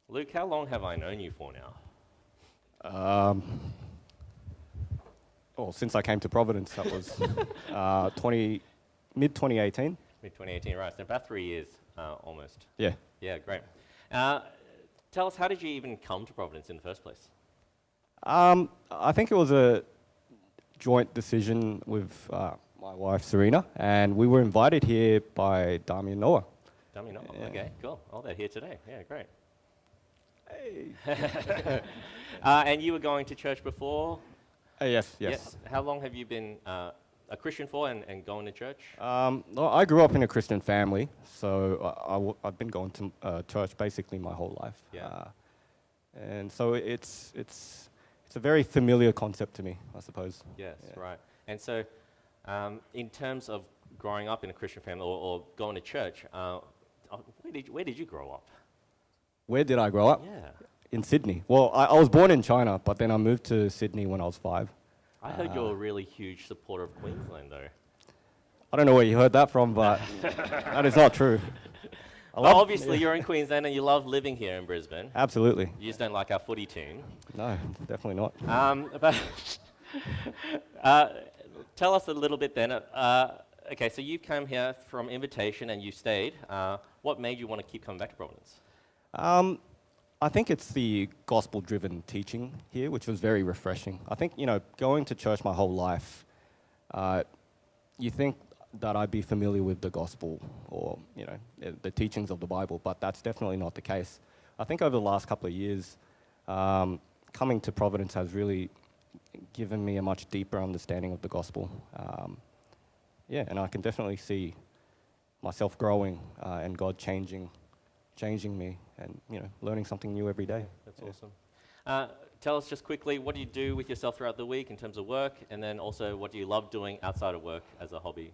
Luke, how long have I known you for now? Since I came to Providence, that was mid 2018. Mid 2018, right? So about 3 years, almost. Yeah. Yeah, great. Uh, Tell us, how did you even come to Providence in the first place? I think it was a joint decision with my wife Serena, and we were invited here by Dami and Noah. Dummy, no. Yeah. Okay, cool. Oh, they're here today. Yeah, great. Hey. And you were going to church before? Yes. Yeah. How long have you been a Christian for and going to church? Well, I grew up in a Christian family, so I've been going to church basically my whole life. Yeah. And so it's a very familiar concept to me, I suppose. Yes, Yeah. right. And so, in terms of growing up in a Christian family or going to church, where did you grow up? Where did I grow up? Yeah. In Sydney. Well, I was born in China, but then I moved to Sydney when I was 5. I heard you're a really huge supporter of Queensland, though. I don't know where you heard that from, but that is not true. Well, obviously, you're in Queensland and you love living here in Brisbane. Absolutely. You just don't like our footy team. No, definitely not. But tell us a little bit then. Okay, so you've come here from invitation and you stayed. What made you want to keep coming back to Providence? I think it's the gospel-driven teaching here, which was very refreshing. I think, going to church my whole life, you think that I'd be familiar with the gospel or, the teachings of the Bible, but that's definitely not the case. I think over the last couple of years, coming to Providence has really given me a much deeper understanding of the gospel. And I can definitely see myself growing and God changing me and, learning something new every day. That's awesome. Tell us just quickly, what do you do with yourself throughout the week in terms of work, and then also what do you love doing outside of work as a hobby?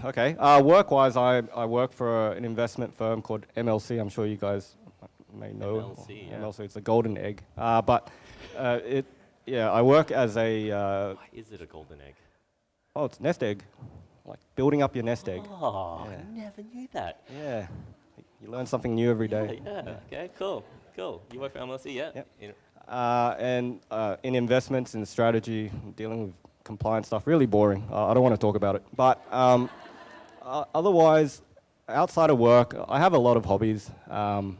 Okay. Work-wise, I work for an investment firm called MLC. I'm sure you guys may know. MLC, yeah. MLC, it's a golden egg. I work as a... Why is it a golden egg? it's nest egg. Like building up your nest egg. Oh, Yeah. I never knew that. Yeah. You learn something new every day. Yeah. Okay, cool. You work for MLC, yeah? Yep. In- And in investments and strategy, dealing with compliance stuff, really boring. I don't want to talk about it. But otherwise, outside of work, I have a lot of hobbies. I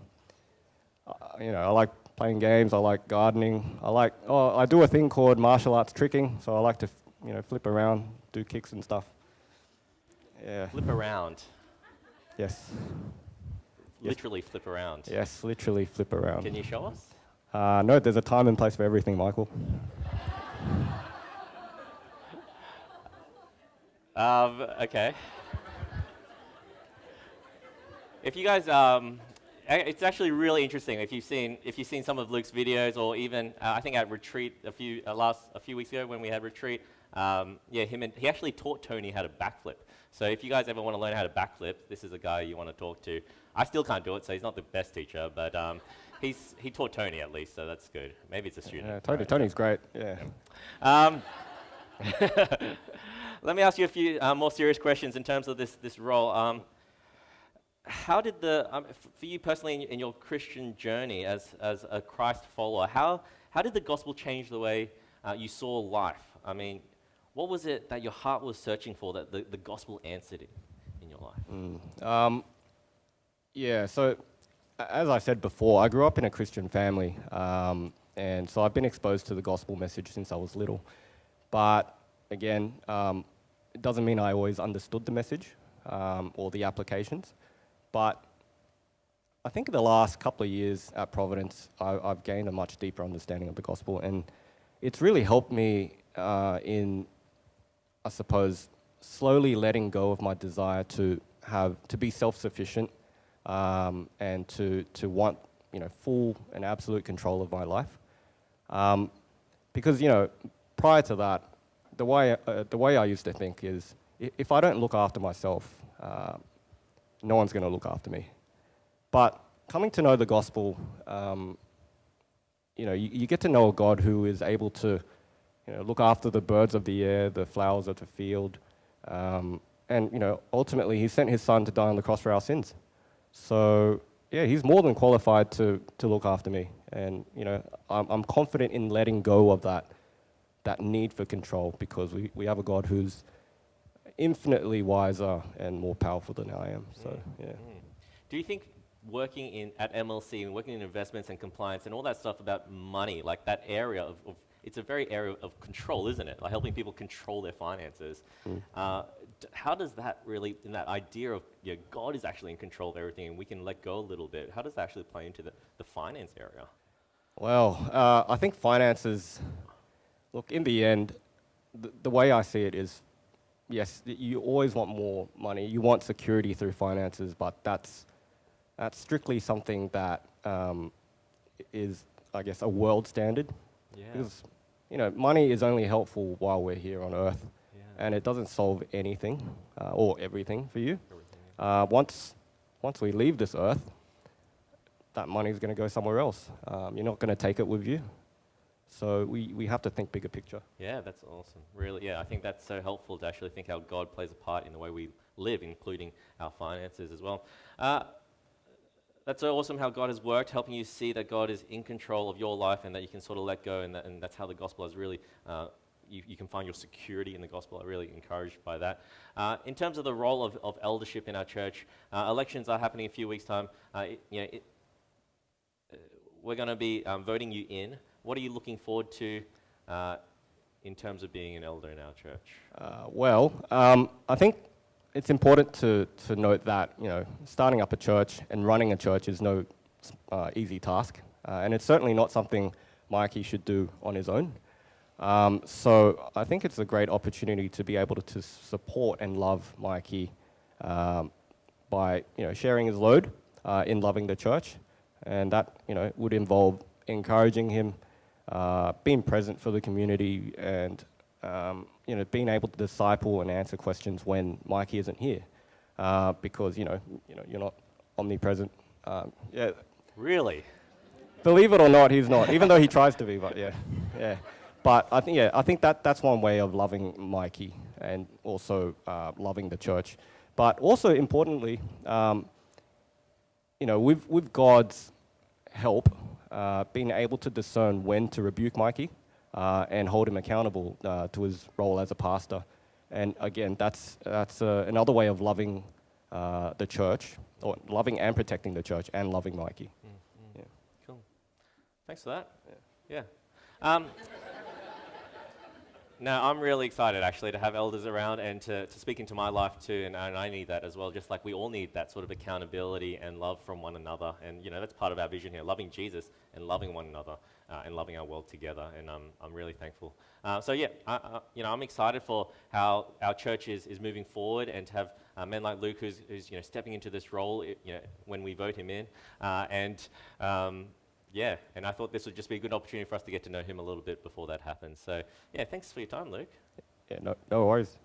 like playing games. I like gardening. I do a thing called martial arts tricking. So I like to, flip around, do kicks and stuff. Yeah. Flip around. Yes. Literally flip around. Yes, literally flip around. Can you show us? No, there's a time and place for everything, Michael. Okay. If you guys, it's actually really interesting. If you've seen some of Luke's videos, or even I think at retreat a few weeks ago when we had retreat, he actually taught Tony how to backflip. So if you guys ever want to learn how to backflip, this is a guy you want to talk to. I still can't do it, so he's not the best teacher, but he taught Tony at least, so that's good. Maybe it's a student. Yeah, Tony's great. Yeah. Let me ask you a few more serious questions in terms of this role. How did for you personally in your Christian journey as a Christ follower, how did the gospel change the way you saw life? I mean, what was it that your heart was searching for that the gospel answered in your life? So as I said before, I grew up in a Christian family, and so I've been exposed to the gospel message since I was little. But again, it doesn't mean I always understood the message or the applications. But I think in the last couple of years at Providence, I've gained a much deeper understanding of the gospel, and it's really helped me in, I suppose, slowly letting go of my desire to be self-sufficient and to want full and absolute control of my life. Because prior to that, the way I used to think is if I don't look after myself, no one's going to look after me. But coming to know the gospel, you get to know a God who is able to look after the birds of the air, the flowers of the field, and ultimately he sent his son to die on the cross for our sins. So yeah, he's more than qualified to look after me. And, you know, I'm confident in letting go of that need for control because we have a God who's infinitely wiser and more powerful than I am. So, yeah. Do you think working at MLC and working in investments and compliance and all that stuff about money, like that area of it's a very area of control, isn't it? Like helping people control their finances. How does that really, in that idea of God is actually in control of everything and we can let go a little bit, how does that actually play into the finance area? Well, I think finances, look, in the end, the way I see it is, yes, you always want more money. You want security through finances, but that's strictly something that is, I guess, a world standard. Yeah. Because, you know, money is only helpful while we're here on Earth, Yeah. and it doesn't solve anything or everything for you. Everything. Once we leave this Earth, that money is going to go somewhere else. You're not going to take it with you. So we have to think bigger picture. Yeah, that's awesome. Really, yeah, I think that's so helpful to actually think how God plays a part in the way we live, including our finances as well. That's so awesome how God has worked, helping you see that God is in control of your life and that you can sort of let go, and that's how the gospel has really, you can find your security in the gospel. I'm really encouraged by that. In terms of the role of eldership in our church, elections are happening in a few weeks' time. We're going to be voting you in. What are you looking forward to in terms of being an elder in our church? I think it's important to note that, you know, starting up a church and running a church is no easy task. And it's certainly not something Mikey should do on his own. So I think it's a great opportunity to be able to support and love Mikey by, you know, sharing his load in loving the church. And that, you know, would involve encouraging him, being present for the community, and you know, being able to disciple and answer questions when Mikey isn't here, because you know you're not omnipresent. Yeah, Really? believe it or not, he's not. Even though he tries to be, but yeah. But I think that's one way of loving Mikey and also loving the church. But also importantly, you know, with God's help, being able to discern when to rebuke Mikey and hold him accountable to his role as a pastor. And again, that's another way of loving the church, or loving and protecting the church, and loving Mikey. Yeah. Cool. Thanks for that. Yeah. No, I'm really excited actually to have elders around and to speak into my life too, and I need that as well, just like we all need that sort of accountability and love from one another, and you know, that's part of our vision here, loving Jesus and loving one another and loving our world together, and I'm really thankful. So yeah, you know, I'm excited for how our church is moving forward, and to have men like Luke who's you know, stepping into this role, you know, when we vote him in, yeah, and I thought this would just be a good opportunity for us to get to know him a little bit before that happens. So, yeah, thanks for your time, Luke. Yeah, no worries.